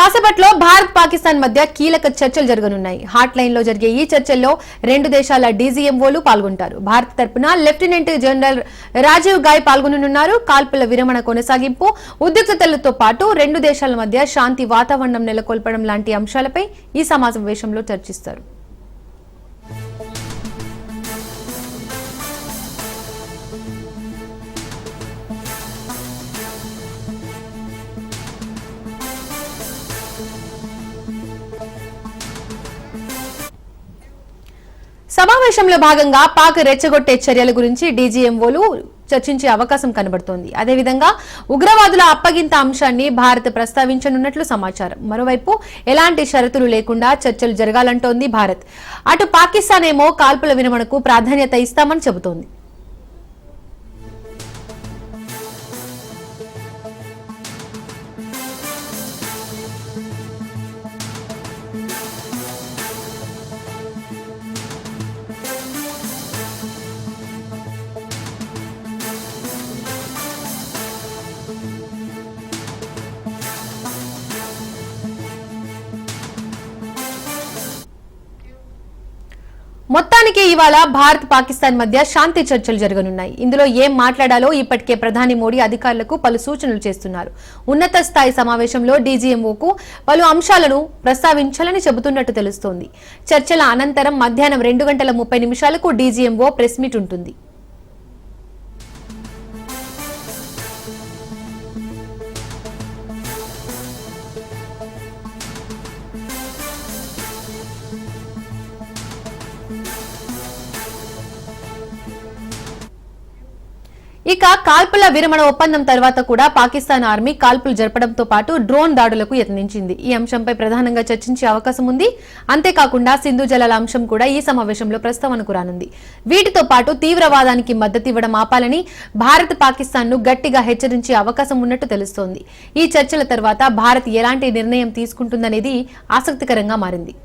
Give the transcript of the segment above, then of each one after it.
కాసేపట్లో భారత్ పాకిస్తాన్ మధ్య కీలక చర్చలు జరగనున్నాయి. హాట్ లైన్ లో జరిగే ఈ చర్చల్లో రెండు దేశాల డీజీఎంఓలు పాల్గొంటారు. భారత్ తరపున లెఫ్టినెంట్ జనరల్ రాజీవ్ గాయ్ పాల్గొననున్నారు. కాల్పుల విరమణ కొనసాగింపు, ఉద్రిక్తతలతో పాటు రెండు దేశాల మధ్య శాంతి వాతావరణం నెలకొల్పడం లాంటి అంశాలపై ఈ సమావేశంలో చర్చిస్తారు. సమావేశంలో భాగంగా పాక్ రెచ్చగొట్టే చర్యల గురించి డీజీఎంఓలు చర్చించే అవకాశం కనబడుతోంది. అదేవిధంగా ఉగ్రవాదుల అప్పగింత అంశాన్ని భారత్ ప్రస్తావించనున్నట్లు సమాచారం. మరోవైపు ఎలాంటి షరతులు లేకుండా చర్చలు జరగాలంటోంది భారత్. అటు పాకిస్తాన్ ఏమో కాల్పుల విరమణకు ప్రాధాన్యత ఇస్తామని చెబుతోంది. మొత్తానికి ఇవాళ భారత్ పాకిస్తాన్ మధ్య శాంతి చర్చలు జరగనున్నాయి. ఇందులో ఏం మాట్లాడాలో ఇప్పటికే ప్రధాని మోడీ అధికారులకు పలు సూచనలు చేస్తున్నారు. ఉన్నత స్థాయి సమావేశంలో డీజీఎంఓకు పలు అంశాలను ప్రస్తావించాలని చెబుతున్నట్టు తెలుస్తోంది. చర్చల అనంతరం మధ్యాహ్నం 2:30 డీజీఎంఓ ప్రెస్ మీట్ ఉంటుంది. ఇక కాల్పుల విరమణ ఒప్పందం తర్వాత కూడా పాకిస్తాన్ ఆర్మీ కాల్పులు జరపడంతో పాటు డ్రోన్ దాడులకు యత్నించింది. ఈ అంశంపై ప్రధానంగా చర్చించే అవకాశం ఉంది. అంతేకాకుండా సింధు జలాల అంశం కూడా ఈ సమావేశంలో ప్రస్తావనకు రానుంది. వీటితో పాటు తీవ్రవాదానికి మద్దతివ్వడం ఆపాలని భారత్ పాకిస్తాన్ ను గట్టిగా హెచ్చరించే అవకాశం ఉన్నట్టు తెలుస్తోంది. ఈ చర్చల తర్వాత భారత్ ఎలాంటి నిర్ణయం తీసుకుంటుందనేది ఆసక్తికరంగా మారింది.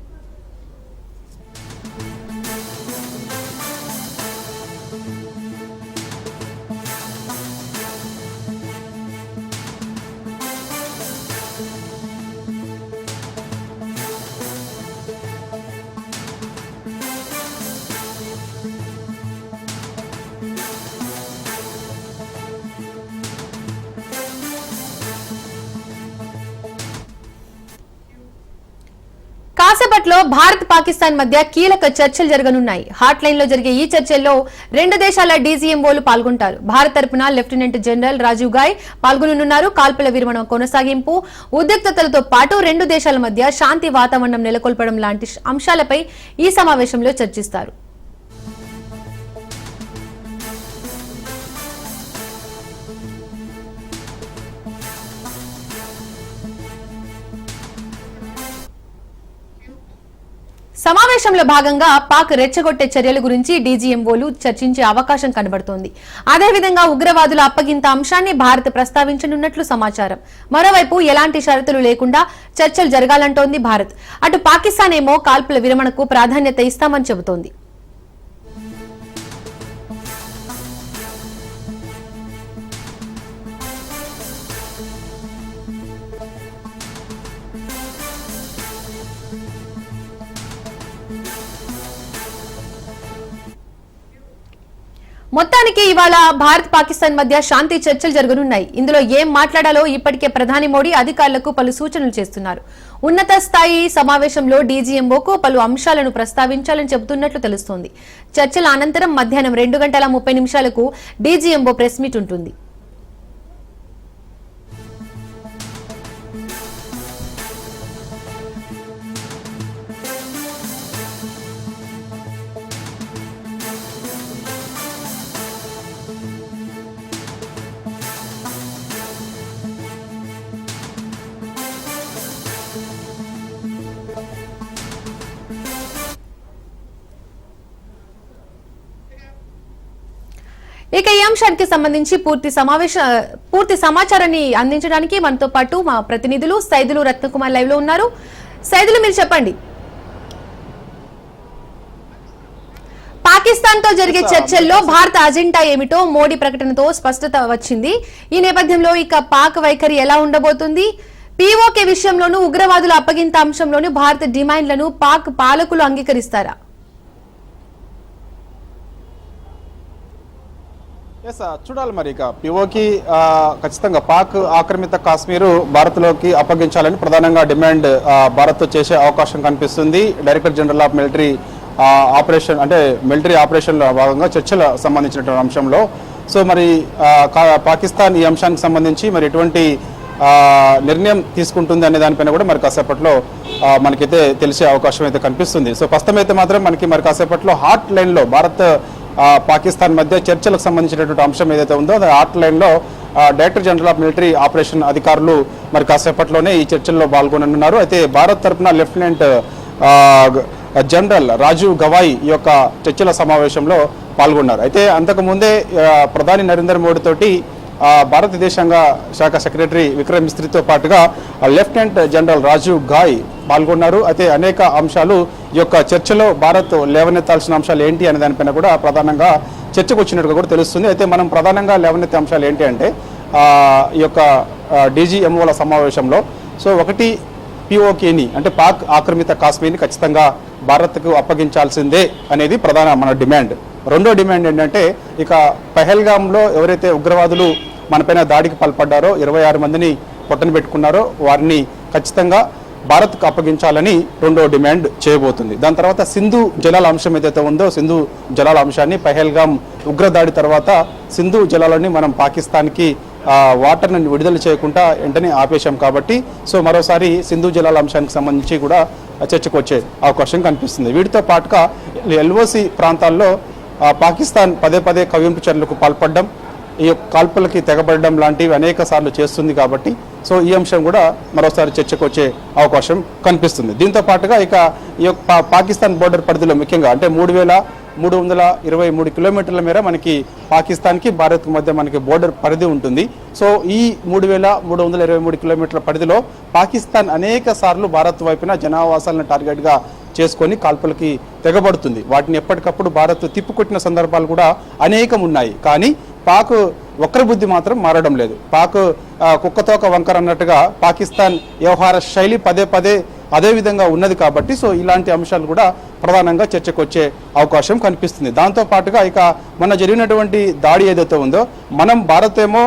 కాసేపట్లో భారత్ పాకిస్తాన్ మధ్య కీలక చర్చలు జరగనున్నాయి. హాట్ లైన్ లో జరిగే ఈ చర్చల్లో రెండు దేశాల డీజీఎంఓలు పాల్గొంటారు. భారత్ తరపున లెఫ్టినెంట్ జనరల్ రాజీవ్ గాయ్ పాల్గొననున్నారు. కాల్పుల విరమణ కొనసాగింపు, ఉద్రిక్తతలతో పాటు రెండు దేశాల మధ్య శాంతి వాతావరణం నెలకొల్పడం లాంటి అంశాలపై ఈ సమావేశంలో చర్చిస్తారు. సమావేశంలో భాగంగా పాక్ రెచ్చగొట్టే చర్యల గురించి డీజీఎంఓలు చర్చించే అవకాశం కనబడుతోంది. అదేవిధంగా ఉగ్రవాదుల అప్పగింత అంశాన్ని భారత్ ప్రస్తావించనున్నట్లు సమాచారం. మరోవైపు ఎలాంటి షరతులు లేకుండా చర్చలు జరగాలంటోంది భారత్. అటు పాకిస్తాన్ ఏమో కాల్పుల విరమణకు ప్రాధాన్యత ఇస్తామని చెబుతోంది. మొత్తానికి ఇవాళ భారత్ పాకిస్తాన్ మధ్య శాంతి చర్చలు జరగనున్నాయి. ఇందులో ఏం మాట్లాడాలో ఇప్పటికే ప్రధాని మోడీ అధికారులకు పలు సూచనలు చేస్తున్నారు. ఉన్నత స్థాయి సమావేశంలో డీజీఎంఓకు పలు అంశాలను ప్రస్తావించాలని చెబుతున్నట్లు తెలుస్తోంది. చర్చల అనంతరం మధ్యాహ్నం 2:30 డీజీఎంఓ ప్రెస్ మీట్ ఉంటుంది. ఇక ఈ అంశానికి సంబంధించి పూర్తి సమాచారాన్ని అందించడానికి మనతో పాటు మా ప్రతినిధులు సైదులు రత్నకుమార్ లైవ్ లో ఉన్నారు. సైదులు, మీరు చెప్పండి. పాకిస్తాన్ తో జరిగే చర్చల్లో భారత అజెండా ఏమిటో మోడీ ప్రకటనతో స్పష్టత వచ్చింది. ఈ నేపథ్యంలో ఇక పాక్ వైఖరి ఎలా ఉండబోతుంది? పీఓకే విషయంలోనూ ఉగ్రవాదుల అప్పగింత అంశంలోనూ భారత డిమాండ్లను పాక్ పాలకులు అంగీకరిస్తారా? చూడాలి మరి. ఇక పిఓకి ఖచ్చితంగా పాక్ ఆక్రమిత కాశ్మీరు భారత్లోకి అప్పగించాలని ప్రధానంగా డిమాండ్ భారత్ చేసే అవకాశం కనిపిస్తుంది. Director general of military operation అంటే మిలిటరీ ఆపరేషన్లో భాగంగా చర్చల సంబంధించినటువంటి అంశంలో సో మరి పాకిస్తాన్ ఈ అంశానికి సంబంధించి మరి ఎటువంటి నిర్ణయం తీసుకుంటుంది అనే దానిపైన కూడా మరి కాసేపట్లో మనకైతే తెలిసే అవకాశం అయితే కనిపిస్తుంది. సో ప్రస్తుతం అయితే మాత్రం మనకి మరి కాసేపట్లో హాట్ లైన్లో భారత్ పాకిస్తాన్ మధ్య చర్చలకు సంబంధించినటువంటి అంశం ఏదైతే ఉందో అది హాట్ లైన్లో director general of military operation అధికారులు మరి కాసేపట్లోనే ఈ చర్చల్లో పాల్గొననున్నారు. అయితే భారత్ తరఫున లెఫ్టినెంట్ జనరల్ రాజీవ్ గవాయ్ ఈ యొక్క చర్చల సమావేశంలో పాల్గొన్నారు. అయితే అంతకుముందే ప్రధాని నరేంద్ర మోడీ తోటి భారతదేశాంగ శాఖ సెక్రటరీ విక్రమ్ మిస్త్రీతో పాటుగా లెఫ్టినెంట్ జనరల్ రాజీవ్ గాయ్ పాల్గొన్నారు. అయితే అనేక అంశాలు ఈ యొక్క చర్చలో భారత్ లేవనెత్తాల్సిన అంశాలు ఏంటి అనే దానిపైన కూడా ప్రధానంగా చర్చకు వచ్చినట్టుగా కూడా తెలుస్తుంది. అయితే మనం ప్రధానంగా లేవనెత్తే అంశాలు ఏంటి అంటే ఈ యొక్క డీజీఎంఓల సమావేశంలో సో ఒకటి పిఓకేని అంటే పాక్ ఆక్రమిత కాశ్మీర్ని ఖచ్చితంగా భారత్కు అప్పగించాల్సిందే అనేది ప్రధాన మన డిమాండ్. రెండో డిమాండ్ ఏంటంటే ఇక పహల్గామ్లో ఎవరైతే ఉగ్రవాదులు మనపైన దాడికి పాల్పడ్డారో 26 మందిని పొట్టన పెట్టుకున్నారో వారిని ఖచ్చితంగా భారత్కు అప్పగించాలని రెండో డిమాండ్ చేయబోతుంది. దాని తర్వాత సింధు జలాల అంశం ఏదైతే ఉందో సింధు జలాల అంశాన్ని పహల్గామ్ ఉగ్రదాడి తర్వాత సింధు జలాలని మనం పాకిస్తాన్కి వాటర్ని విడుదల చేయకుండా వెంటనే ఆపేశాం కాబట్టి సో మరోసారి సింధు జలాల అంశానికి సంబంధించి కూడా చర్చకు వచ్చే అవకాశం కనిపిస్తుంది. వీటితో పాటుగా ఎల్ఓసి ప్రాంతాల్లో పాకిస్తాన్ పదే పదే కవ్వింపు చర్యలకు పాల్పడడం ఈ కాల్పులకి తెగబడడం లాంటివి అనేక సార్లు చేస్తుంది కాబట్టి సో ఈ అంశం కూడా మరోసారి చర్చకు వచ్చే అవకాశం కనిపిస్తుంది. దీంతో పాటుగా ఇక ఈ యొక్క పాకిస్తాన్ బోర్డర్ పరిధిలో ముఖ్యంగా అంటే 3,323 కిలోమీటర్ల మేర మనకి పాకిస్తాన్కి భారత్కి మధ్య మనకి బోర్డర్ పరిధి ఉంటుంది. సో ఈ 3,323 కిలోమీటర్ల పరిధిలో పాకిస్తాన్ అనేక సార్లు భారత్ వైపున జనావాసాలను టార్గెట్గా చేసుకొని కాల్పులకి తెగబడుతుంది. వాటిని ఎప్పటికప్పుడు భారత్ తిప్పుకొట్టిన సందర్భాలు కూడా అనేకం ఉన్నాయి. కానీ పాక్ వక్ర బుద్ధి మాత్రం మారడం లేదు. పాక్ కుక్కతోక వంకర అన్నట్టుగా పాకిస్తాన్ వ్యవహార శైలి పదే పదే అదే విధంగా ఉన్నది కాబట్టి సో ఇలాంటి అంశాలు కూడా ప్రధానంగా చర్చకు వచ్చే అవకాశం కనిపిస్తుంది. దాంతో పాటుగా ఇక మొన్న జరిగినటువంటి దాడి ఏదైతే ఉందో మనం భారత్ ఏమో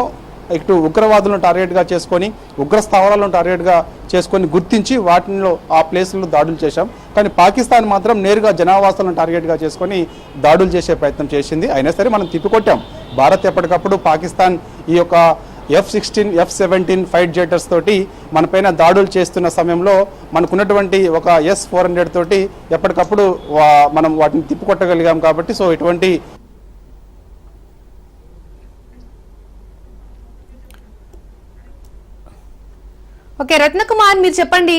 ఇటు ఉగ్రవాదులను టార్గెట్గా చేసుకొని ఉగ్ర స్థావరాలను టార్గెట్గా చేసుకొని గుర్తించి వాటిలో ఆ ప్లేస్లలో దాడులు చేశాం. కానీ పాకిస్తాన్ మాత్రం నేరుగా జనావాసాలను టార్గెట్గా చేసుకొని దాడులు చేసే ప్రయత్నం చేసింది. అయినా సరే మనం తిప్పికొట్టాం. భారత్ ఎప్పటికప్పుడు పాకిస్తాన్ ఈ యొక్క F-16, F-17 ఫైట్ జెటర్స్ తోటి మనపైన దాడులు చేస్తున్న సమయంలో మనకున్నటువంటి ఒక S-400 తోటి ఎప్పటికప్పుడు మనం వాటిని తిప్పికొట్టగలిగాం కాబట్టి సో ఇటువంటి ఓకే రత్నకుమార్ మీరు చెప్పండి,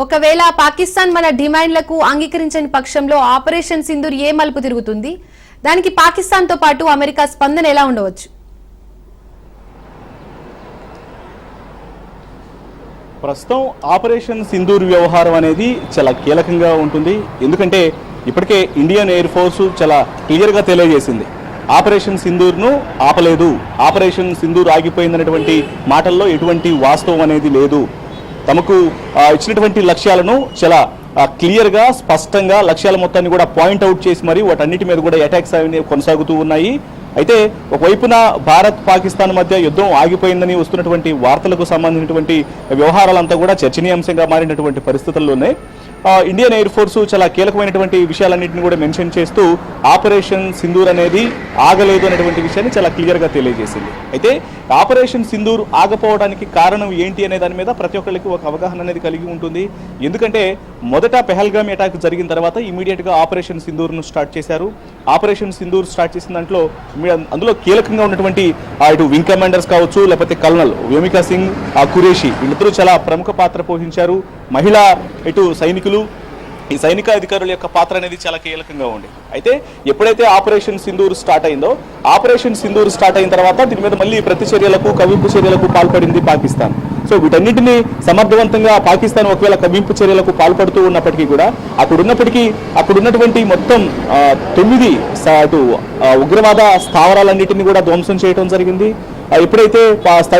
ఒకవేళ పాకిస్తాన్ మన డిమాండ్లకు అంగీకరించని పక్షంలో ఆపరేషన్ సింధూర్ ఏ మలుపు తిరుగుతుంది? దానికి పాకిస్తాన్తో పాటు అమెరికా స్పందన ఎలా ఉండవచ్చు? ప్రస్తుతం ఆపరేషన్ సింధూర్ వ్యవహారం అనేది చాలా కీలకంగా ఉంటుంది. ఎందుకంటే ఇప్పటికే ఇండియన్ ఎయిర్ ఫోర్సు చాలా క్లియర్గా తెలియజేసింది ఆపరేషన్ సింధూర్ను ఆపలేదు, ఆపరేషన్ సింధూర్ ఆగిపోయిందనేటువంటి మాటల్లో ఎటువంటి వాస్తవం అనేది లేదు. తమకు ఇచ్చినటువంటి లక్ష్యాలను చాలా క్లియర్గా స్పష్టంగా లక్ష్యాల మొత్తాన్ని కూడా పాయింట్అవుట్ చేసి మరి వాటన్నిటి మీద కూడా అటాక్స్ అనేవి కొనసాగుతూ ఉన్నాయి. అయితే ఒకవైపున భారత్ పాకిస్తాన్ మధ్య యుద్ధం ఆగిపోయిందని వస్తున్నటువంటి వార్తలకు సంబంధించినటువంటి వ్యవహారాలంతా కూడా చర్చనీయాంశంగా మారినటువంటి పరిస్థితుల్లోనే ఇండియన్ ఎయిర్ ఫోర్సు చాలా కీలకమైనటువంటి విషయాలన్నింటినీ కూడా మెన్షన్ చేస్తూ ఆపరేషన్ సింధూర్ అనేది ఆగలేదు అనేటువంటి విషయాన్ని చాలా క్లియర్గా తెలియజేసింది. అయితే ఆపరేషన్ సింధూర్ ఆగపోవడానికి కారణం ఏంటి అనే దాని మీద ప్రతి ఒక్కరికి ఒక అవగాహన అనేది కలిగి ఉంటుంది. ఎందుకంటే మొదట పెహల్గామ్ అటాక్ జరిగిన తర్వాత ఇమీడియట్గా ఆపరేషన్ సింధూర్ను స్టార్ట్ చేశారు. ఆపరేషన్ సింధూర్ స్టార్ట్ చేసిన దాంట్లో అందులో కీలకంగా ఉన్నటువంటి ఇటు వింగ్ కమాండర్స్ కావచ్చు, లేకపోతే కల్నల్ వ్యోమికా సింగ్, ఖురేషి వీళ్ళిద్దరూ చాలా ప్రముఖ పాత్ర పోషించారు. మహిళా ఇటు సైనికులు, ఈ సైనిక అధికారుల యొక్క పాత్ర అనేది చాలా కీలకంగా ఉంది. అయితే ఎప్పుడైతే ఆపరేషన్ సింధూర్ స్టార్ట్ అయిందో, ఆపరేషన్ సింధూర్ స్టార్ట్ అయిన తర్వాత దీని మీద మళ్ళీ ప్రతిచర్యలకు కవ్వింపు చర్యలకు పాల్పడింది పాకిస్తాన్. సో వీటన్నింటినీ సమర్థవంతంగా పాకిస్తాన్ ఒకవేళ కవ్వింపు చర్యలకు పాల్పడుతూ ఉన్నప్పటికీ కూడా అక్కడున్నటువంటి మొత్తం 9 ఉగ్రవాద స్థావరాలన్నింటినీ కూడా ధ్వంసం చేయడం జరిగింది. ఎప్పుడైతే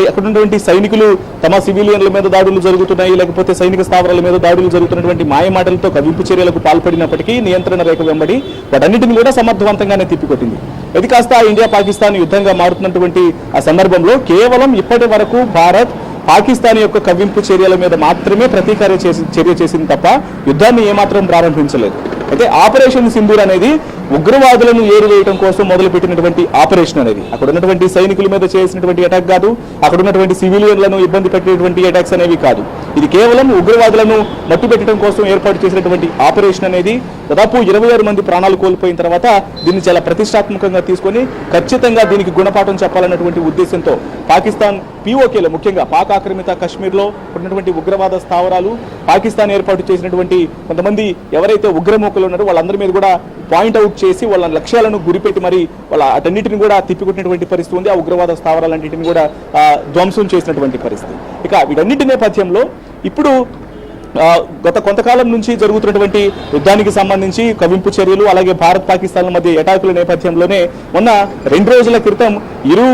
అక్కడ ఉన్నటువంటి సైనికులు తమ సివిలియన్ల మీద దాడులు జరుగుతున్నాయి, లేకపోతే సైనిక స్థావరాల మీద దాడులు జరుగుతున్నటువంటి మాయమాటలతో కవింపు చర్యలకు పాల్పడినప్పటికీ నియంత్రణ రేఖ వెంబడి వాటన్నిటిని కూడా సమర్థవంతంగానే తిప్పికొట్టింది. ఇది కాస్త ఇండియా పాకిస్తాన్ యుద్ధంగా మారుతున్నటువంటి ఆ సందర్భంలో కేవలం ఇప్పటి వరకు భారత్ పాకిస్తాన్ యొక్క కవ్వింపు చర్యల మీద మాత్రమే ప్రతీకార చర్య చేసింది తప్ప యుద్ధాన్ని ఏమాత్రం ప్రారంభించలేదు. అయితే ఆపరేషన్ సింధూర్ అనేది ఉగ్రవాదులను ఏరువేయడం కోసం మొదలుపెట్టినటువంటి ఆపరేషన్ అనేది అక్కడ ఉన్నటువంటి సైనికుల మీద చేసినటువంటి అటాక్ కాదు, అక్కడ ఉన్నటువంటి సివిలియన్లను ఇబ్బంది పెట్టినటువంటి అటాక్స్ అనేవి కాదు. ఇది కేవలం ఉగ్రవాదులను మట్టుపెట్టడం కోసం ఏర్పాటు చేసినటువంటి ఆపరేషన్ అనేది దాదాపు 26 మంది ప్రాణాలు కోల్పోయిన తర్వాత దీన్ని చాలా ప్రతిష్టాత్మకంగా తీసుకొని ఖచ్చితంగా దీనికి గుణపాఠం చెప్పాలన్నటువంటి ఉద్దేశంతో పాకిస్తాన్ పీఓకేలో ముఖ్యంగా పాక్ ఆక్రమిత కశ్మీర్లో ఉన్నటువంటి ఉగ్రవాద స్థావరాలు పాకిస్తాన్ ఏర్పాటు చేసినటువంటి కొంతమంది ఎవరైతే ఉగ్రమూకలు ఉన్నారో వాళ్ళందరి మీద కూడా పాయింట్అవుట్ చేసి వాళ్ళ లక్ష్యాలను గురిపెట్టి మరి వాళ్ళ అటన్నిటిని కూడా తిప్పికొట్టినటువంటి పరిస్థితి ఉంది. ఆ ఉగ్రవాద స్థావరాలన్నింటిని కూడా ధ్వంసం చేసినటువంటి పరిస్థితి. ఇక వీటన్నిటి నేపథ్యంలో ఇప్పుడు గత కొంతకాలం నుంచి జరుగుతున్నటువంటి యుద్ధానికి సంబంధించి కవింపు చర్యలు అలాగే భారత్ పాకిస్తాన్ల మధ్య అటాకుల నేపథ్యంలోనే మొన్న 2 రోజుల క్రితం ఇరు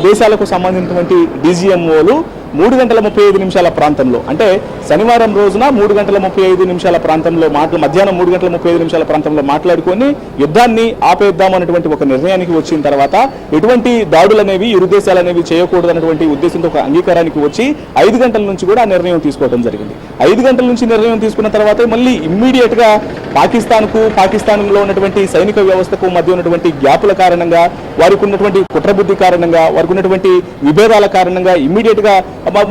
దేశాలకు సంబంధించినటువంటి DGMOలు 3:35 ప్రాంతంలో అంటే శనివారం రోజున 3:35 ప్రాంతంలో మధ్యాహ్నం 3:35 ప్రాంతంలో మాట్లాడుకొని యుద్ధాన్ని ఆపేద్దాం అన్నటువంటి ఒక నిర్ణయానికి వచ్చిన తర్వాత ఎటువంటి దాడులు అనేవి ఇరు దేశాలు అనేవి చేయకూడదు అన్నటువంటి ఉద్దేశంతో ఒక అంగీకారానికి వచ్చి 5 గంటల నుంచి కూడా ఆ నిర్ణయం తీసుకోవడం జరిగింది. 5 గంటల నుంచి నిర్ణయం తీసుకున్న తర్వాత మళ్ళీ ఇమ్మీడియట్ గా పాకిస్తాన్లో ఉన్నటువంటి సైనిక వ్యవస్థకు మధ్య ఉన్నటువంటి గ్యాపుల కారణంగా వారికి ఉన్నటువంటి కుట్రబుద్ధి కారణంగా వారికి ఉన్నటువంటి విభేదాల కారణంగా ఇమ్మీడియట్ గా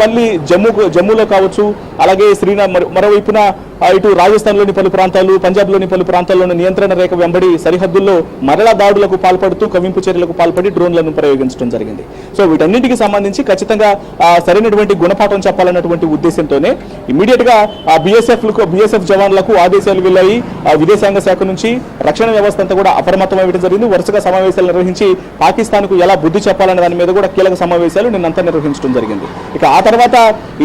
మళ్ళీ జమ్మూలో కావచ్చు అలాగే శ్రీనగర్ మరోవైపున ఇటు రాజస్థాన్లోని పలు ప్రాంతాలు పంజాబ్లోని పలు ప్రాంతాల్లోని నియంత్రణ రేఖ వెంబడి సరిహద్దుల్లో మరలా దాడులకు పాల్పడుతూ కవింపు చర్యలకు పాల్పడి డ్రోన్లను ప్రయోగించడం జరిగింది. సో వీటన్నిటికి సంబంధించి ఖచ్చితంగా సరైనటువంటి గుణపాఠం చెప్పాలన్నటువంటి ఉద్దేశంతోనే ఇమ్మీడియట్ గా బిఎస్ఎఫ్ జవాన్లకు ఆదేశాలు వెళ్ళాయి. విదేశాంగ శాఖ నుంచి రక్షణ వ్యవస్థ అంతా కూడా అప్రమత్తం అవ్వడం జరిగింది. వరుసగా సమావేశాలు నిర్వహించి పాకిస్తాన్ కు ఎలా బుద్ధి చెప్పాలనే దాని మీద కూడా కీలక సమావేశాలు నిన్నంతా నిర్వహించడం జరిగింది. ఇక ఆ తర్వాత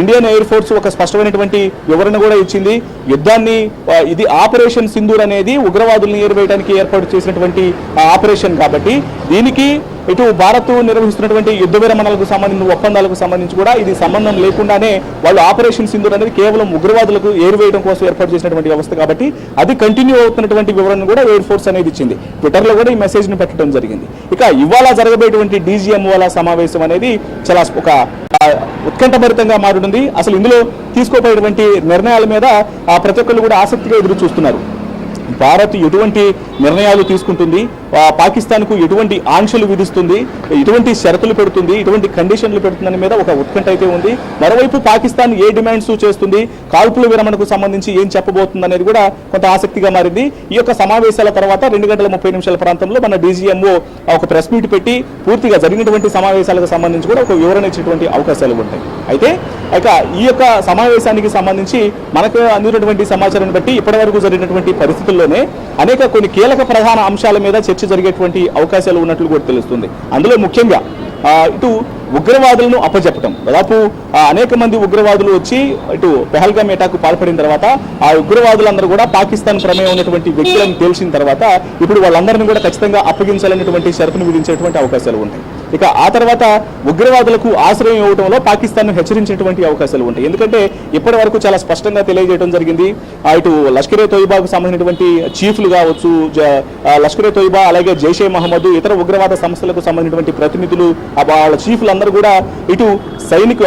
ఇండియన్ ఎయిర్ ఫోర్స్ ఒక స్పష్టమైనటువంటి వివరణ కూడా ఇచ్చింది. యుద్ధాన్ని ఇది ఆపరేషన్ సింధూర్ అనేది ఉగ్రవాదులను ఏరివేయడానికి ఏర్పాటు చేసినటువంటి ఆపరేషన్ కాబట్టి దీనికి ఇటు భారత్ నిర్వహిస్తున్నటువంటి యుద్ధ విరమణలకు సంబంధించిన ఒప్పందాలకు సంబంధించి కూడా ఇది సంబంధం లేకుండానే వాళ్ళు ఆపరేషన్ సింధూర్ అనేది కేవలం ఉగ్రవాదులకు ఏరివేయడం కోసం ఏర్పాటు చేసినటువంటి వ్యవస్థ కాబట్టి అది కంటిన్యూ అవుతున్నటువంటి వివరణ కూడా ఎయిర్ ఫోర్స్ అనేది ఇచ్చింది. ట్విట్టర్లో కూడా ఈ మెసేజ్ ని పెట్టడం జరిగింది. ఇక ఇవాళ జరగబోయేటువంటి DGMOల సమావేశం అనేది చాలా ఒక ఉత్కంఠభరితంగా మారుతుంది. అసలు ఇందులో తీసుకోబోయేటువంటి నిర్ణయాల మీద ప్రతి ఒక్కరు కూడా ఆసక్తిగా ఎదురు చూస్తున్నారు. భారత్ ఎటువంటి నిర్ణయాలు తీసుకుంటుంది, పాకిస్తాన్కు ఎటువంటి ఆంక్షలు విధిస్తుంది, ఎటువంటి షరతులు పెడుతుంది, ఎటువంటి కండిషన్లు పెడుతుందని మీద ఒక ఉత్కంఠ అయితే ఉంది. మరోవైపు పాకిస్తాన్ ఏ డిమాండ్స్ చేస్తుంది, కాల్పుల విరమణకు సంబంధించి ఏం చెప్పబోతుంది అనేది కూడా కొంత ఆసక్తిగా మారింది. ఈ యొక్క సమావేశాల తర్వాత 2:30 ప్రాంతంలో మన DGMO ఒక ప్రెస్ మీట్ పెట్టి పూర్తిగా జరిగినటువంటి సమావేశాలకు సంబంధించి కూడా ఒక వివరణ ఇచ్చేటువంటి అవకాశాలు ఉంటాయి. అయితే ఇక ఈ యొక్క సమావేశానికి సంబంధించి మనకు అందినటువంటి సమాచారాన్ని బట్టి ఇప్పటివరకు జరిగినటువంటి పరిస్థితుల్లోనే అనేక కొన్ని కీలక ప్రధాన అంశాల మీద చర్చ జరిగేటువంటి అవకాశాలు ఉన్నట్లు కూడా తెలుస్తుంది. అందులో ముఖ్యంగా ఇటు ఉగ్రవాదులను అప్పచెప్పటం, దాదాపు అనేక మంది ఉగ్రవాదులు వచ్చి ఇటు పెహల్గామ్ అటాక్ పాల్పడిన తర్వాత ఆ ఉగ్రవాదులందరూ కూడా పాకిస్తాన్ ప్రమేయం ఉన్నటువంటి వ్యక్తులను తేల్చిన తర్వాత ఇప్పుడు వాళ్ళందరినీ కూడా ఖచ్చితంగా అప్పగించాలనేటువంటి షరతును విధించేటువంటి అవకాశాలు ఉంటాయి. ఇక ఆ తర్వాత ఉగ్రవాదులకు ఆశ్రయం ఇవ్వడంలో పాకిస్తాన్ హెచ్చరించేటువంటి అవకాశాలు ఉంటాయి. ఎందుకంటే ఇప్పటి వరకు చాలా స్పష్టంగా తెలియజేయడం జరిగింది. ఇటు లష్కరే తోయిబాకు సంబంధించినటువంటి చీఫ్లు కావచ్చు, లష్కరే తోయిబా అలాగే జైషే మహమ్మద్ ఇతర ఉగ్రవాద సంస్థలకు సంబంధించినటువంటి ప్రతినిధులు వాళ్ళ చీఫ్లందరూ కూడా ఇటు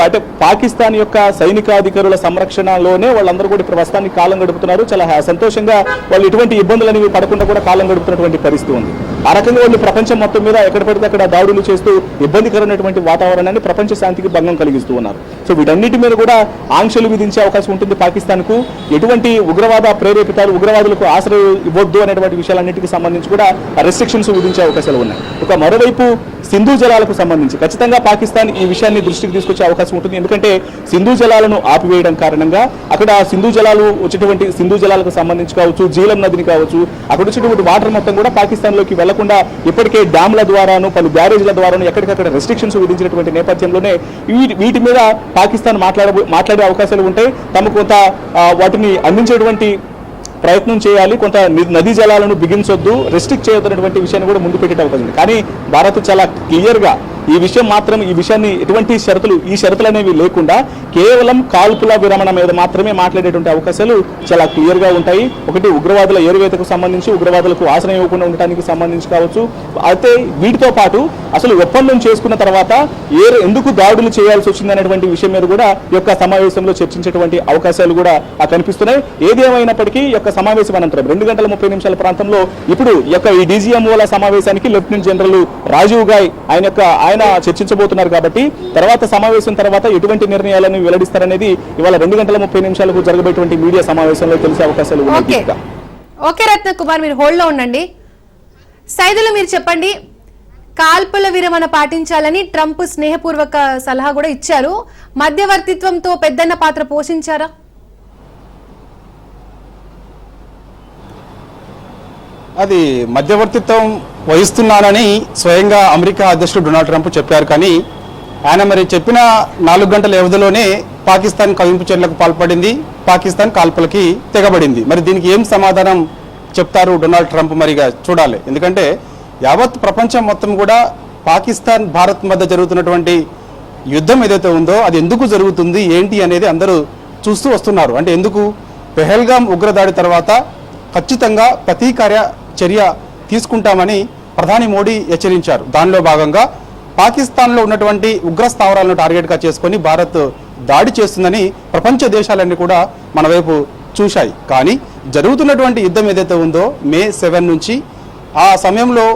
అంటే పాకిస్తాన్ యొక్క సైనికాధికారుల సంరక్షణలోనే వాళ్ళందరూ కూడా ఇప్పుడు ప్రస్తుతానికి కాలం గడుపుతున్నారు. చాలా సంతోషంగా వాళ్ళు ఎటువంటి ఇబ్బందులు అనేవి పడకుండా కూడా కాలం గడుపుతున్నటువంటి పరిస్థితి ఉంది. ఆ రకంగా వాళ్ళు ప్రపంచం మొత్తం మీద ఎక్కడ పడితే అక్కడ దాడులు చేస్తూ ఇబ్బందికరమైనటువంటి వాతావరణాన్ని ప్రపంచ శాంతికి భంగం కలిగిస్తూ ఉన్నారు. సో వీటన్నిటి మీద కూడా ఆంక్షలు విధించే అవకాశం ఉంటుంది పాకిస్తాన్ కు. ఎటువంటి ఉగ్రవాద ప్రేరేపితాలు ఉగ్రవాదులకు ఆశ్రయం ఇవ్వద్దు అనేటువంటి విషయాలన్నిటికీ సంబంధించి కూడా రెస్ట్రిక్షన్స్ విధించే అవకాశాలు ఉన్నాయి. ఒక మరోవైపు సింధు జలాలకు సంబంధించి ఖచ్చితంగా పాకిస్తాన్ ఈ విషయాన్ని దృష్టికి తీసుకొచ్చే అవకాశం ఉంటుంది. ఎందుకంటే సింధు జలాలను ఆపివేయడం కారణంగా అక్కడ సింధు జలాలు వచ్చేటువంటి సింధు జలాలకు సంబంధించి కావచ్చు, జీలం నదిని కావచ్చు, అక్కడ వచ్చేటువంటి వాటర్ మొత్తం కూడా పాకిస్తాన్ లోకి వెళ్లకుండా ఇప్పటికే డ్యామ్ల ద్వారాను పలు బ్యారేజ్ల ద్వారాను ఎక్కడికక్కడ రెస్ట్రిక్షన్స్ విధించినటువంటి నేపథ్యంలోనే వీటి మీద పాకిస్తాన్ మాట్లాడే అవకాశాలు ఉంటాయి. తమకు కొంత వాటిని అందించేటువంటి ప్రయత్నం చేయాలి, కొంత నదీ జలాలను బిగించొద్దు, రెస్ట్రిక్ట్ చేయొద్దనేటువంటి విషయాన్ని కూడా ముందు పెట్టే అవకాశం ఉంది. కానీ భారత్ చాలా క్లియర్గా ఈ విషయాన్ని ఎటువంటి షరతులు అనేవి లేకుండా కేవలం కాల్పుల విరమణ మీద మాత్రమే మాట్లాడేటువంటి అవకాశాలు చాలా క్లియర్ గా ఉంటాయి. ఒకటి ఉగ్రవాదుల ఏరువేతకు సంబంధించి, ఉగ్రవాదులకు ఆశ్రయం ఇవ్వకుండా ఉండటానికి సంబంధించి కావచ్చు. అయితే వీటితో పాటు అసలు ఒప్పందం చేసుకున్న తర్వాత ఎందుకు దాడులు చేయాల్సి వచ్చింది అనేటువంటి విషయం మీద కూడా ఈ యొక్క సమావేశంలో చర్చించేటువంటి అవకాశాలు కూడా కనిపిస్తున్నాయి. ఏది ఏమైనప్పటికీ ఈ యొక్క సమావేశం అనంతరం 2 గంటల 30 నిమిషాల ప్రాంతంలో ఇప్పుడు ఈ డీజీఎంఓల సమావేశానికి లెఫ్టినెంట్ జనరల్ రాజీవ్ గాయ్ ఆయన చర్చించబోతున్నారు. కాబట్టి సమావేశం తర్వాత ఎటువంటి నిర్ణయాలను వెల్లడిస్తారనేది ఇవాళ 2 గంటల 30 నిమిషాలకు జరగబోయేటువంటి మీడియా సమావేశంలో తెలిసే అవకాశాలు ఉన్నాయి. ఓకే రత్న కుమార్, మీరు హోల్డ్ లో ఉండండి. సైదులు మీరు చెప్పండి, కాల్పుల విరమణ పాటించాలని ట్రంప్ స్నేహపూర్వక సలహా కూడా ఇచ్చారు. మధ్యవర్తిత్వంతో పెద్దన్న పాత్ర పోషించారా? అది మధ్యవర్తిత్వం వహిస్తున్నానని స్వయంగా అమెరికా అధ్యక్షుడు డొనాల్డ్ ట్రంప్ చెప్పారు. కానీ ఆయన మరి చెప్పిన 4 గంటల వ్యవధిలోనే పాకిస్తాన్ కవింపు చర్యలకు పాల్పడింది, పాకిస్తాన్ కాల్పులకి తెగబడింది. మరి దీనికి ఏం సమాధానం చెప్తారు డొనాల్డ్ ట్రంప్? మరిగా చూడాలి. ఎందుకంటే యావత్ ప్రపంచం మొత్తం కూడా పాకిస్తాన్ భారత్ మధ్య జరుగుతున్నటువంటి యుద్ధం ఏదైతే ఉందో అది ఎందుకు జరుగుతుంది ఏంటి అనేది అందరూ చూస్తూ వస్తున్నారు. అంటే ఎందుకు పెహల్గాం ఉగ్రదాడి తర్వాత ఖచ్చితంగా ప్రతీకార చర్య తీసుకుంటామని ప్రధాని మోడీ హెచ్చరించారు. దానిలో భాగంగా పాకిస్తాన్లో ఉన్నటువంటి ఉగ్ర స్థావరాలను టార్గెట్గా చేసుకొని భారత్ దాడి చేస్తుందని ప్రపంచ దేశాలన్నీ కూడా మన వైపు చూశాయి. కానీ జరుగుతున్నటువంటి యుద్ధం ఏదైతే ఉందో మే 7 నుంచి ఆ సమయంలో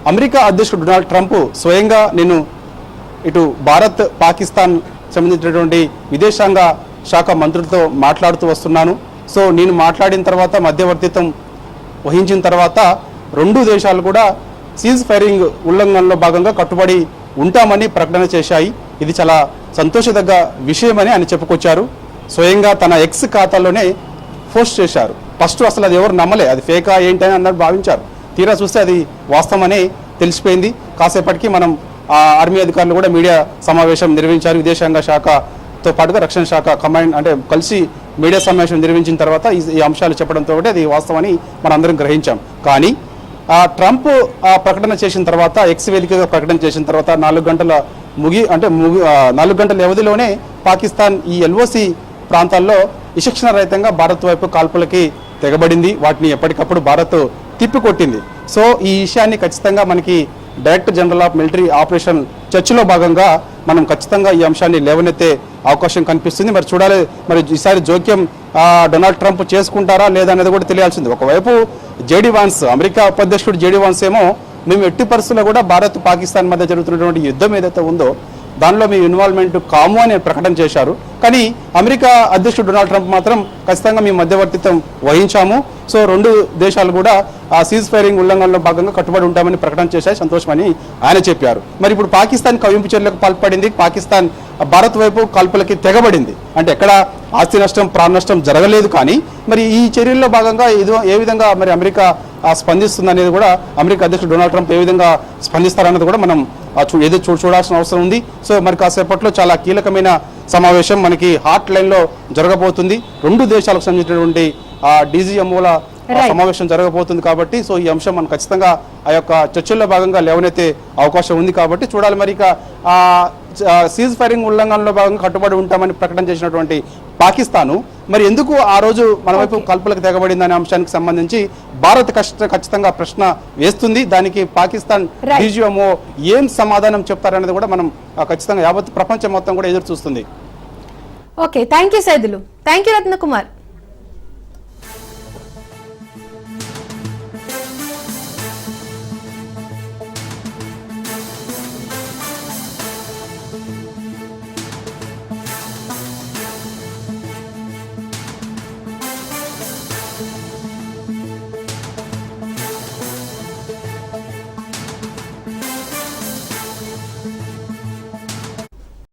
అమెరికా అధ్యక్షుడు డొనాల్డ్ ట్రంప్ స్వయంగా నేను ఇటు భారత్ పాకిస్తాన్ సంబంధించినటువంటి విదేశాంగ శాఖ మంత్రులతో మాట్లాడుతూ వస్తున్నాను. సో నేను మాట్లాడిన తర్వాత మధ్యవర్తిత్వం వహించిన తర్వాత 2 దేశాలు కూడా సీజ్ ఫైరింగ్ ఉల్లంఘనలో భాగంగా కట్టుబడి ఉంటామని ప్రకటన చేశాయి. ఇది చాలా సంతోషదగ్గ విషయమని ఆయన చెప్పుకొచ్చారు. స్వయంగా తన ఎక్స్ ఖాతాలోనే పోస్ట్ చేశారు. ఫస్ట్ అసలు అది ఎవరు నమ్మలే, అది ఫేకా ఏంటని అన్నట్టు భావించారు. తీరా చూస్తే అది వాస్తవమని తెలిసిపోయింది. కాసేపటికి మనం ఆర్మీ అధికారులు కూడా మీడియా సమావేశం నిర్వహించారు. విదేశాంగ శాఖతో పాటుగా రక్షణ శాఖ కమాండ్ అంటే కలిసి మీడియా సమావేశం నిర్వహించిన తర్వాత ఈ అంశాలు చెప్పడంతో అది వాస్తవమని మనందరం గ్రహించాం. కానీ ట్రంప్ ప్రకటన చేసిన తర్వాత ఎక్స్ వేదికగా ప్రకటన చేసిన తర్వాత 4 గంటల 4 గంటల వ్యవధిలోనే పాకిస్తాన్ ఈ ఎల్ఓసి ప్రాంతాల్లో విచక్షణ రహితంగా భారత్ వైపు కాల్పులకి తెగబడింది. వాటిని ఎప్పటికప్పుడు భారత్ తిప్పికొట్టింది. సో ఈ విషయాన్ని ఖచ్చితంగా మనకి director general of military operation చర్చలో భాగంగా మనం ఖచ్చితంగా ఈ అంశాన్ని లేవనెత్తే అవకాశం కనిపిస్తుంది. మరి చూడాలి, మరి ఈసారి జోక్యం డొనాల్డ్ ట్రంప్ చేసుకుంటారా లేదా అనేది కూడా తెలియాల్సింది. ఒకవైపు జేడీ వాన్స్, అమెరికా ఉపాధ్యక్షుడు జేడీ వాన్స్ ఏమో మేము ఎట్టి పరిస్థితుల్లో కూడా భారత్ పాకిస్తాన్ మధ్య జరుగుతున్నటువంటి యుద్ధం ఏదైతే ఉందో దానిలో మీ ఇన్వాల్వ్మెంట్ కాము అని ప్రకటన చేశారు. కానీ అమెరికా అధ్యక్షుడు డొనాల్డ్ ట్రంప్ మాత్రం ఖచ్చితంగా మీ మధ్యవర్తిత్వం వహించాము. సో 2 దేశాలు కూడా ఆ సీజ్ ఫైరింగ్ ఉల్లంఘనలో భాగంగా కట్టుబడి ఉంటామని ప్రకటన చేశాయి, సంతోషమని ఆయన చెప్పారు. మరి ఇప్పుడు పాకిస్తాన్ కవింపు చర్యలకు పాల్పడింది, పాకిస్తాన్ భారత్ వైపు కాల్పులకి తెగబడింది. అంటే ఎక్కడ ఆస్తి నష్టం, ప్రాణ నష్టం జరగలేదు. కానీ మరి ఈ చర్యల్లో భాగంగా ఏ విధంగా మరి అమెరికా స్పందిస్తుంది అనేది కూడా, అమెరికా అధ్యక్షుడు డొనాల్డ్ ట్రంప్ ఏ విధంగా స్పందిస్తారన్నది కూడా మనం చూడాల్సిన అవసరం ఉంది. సో మరి కాసేపట్లో చాలా కీలకమైన సమావేశం మనకి హాట్ లైన్లో జరగబోతుంది. 2 దేశాలకు సంబంధించినటువంటి డీజీఎంఓల సమావేశం జరగబోతుంది. కాబట్టి సో ఈ అంశం మనం ఖచ్చితంగా ఆ యొక్క చర్చల్లో భాగంగా లేవనెత్తే అవకాశం ఉంది. కాబట్టి చూడాలి. మరి ఇక సీజ్ ఫైరింగ్ ఉల్లంఘనలో భాగంగా కట్టుబడి ఉంటామని ప్రకటన చేసినటువంటి పాకిస్తాను మరి ఎందుకు ఆ రోజు మన వైపు కల్పలకు తెగబడిందనే అంశానికి సంబంధించి భారత్ ఖచ్చితంగా ప్రశ్న వేస్తుంది. దానికి పాకిస్తాన్ డీజీఎంఓ ఏం సమాధానం చెప్తారనేది కూడా మనం ఖచ్చితంగా యావత్ ప్రపంచం మొత్తం కూడా ఎదురు చూస్తుంది. Okay, thank you Saidulu, thank you Ratna Kumar.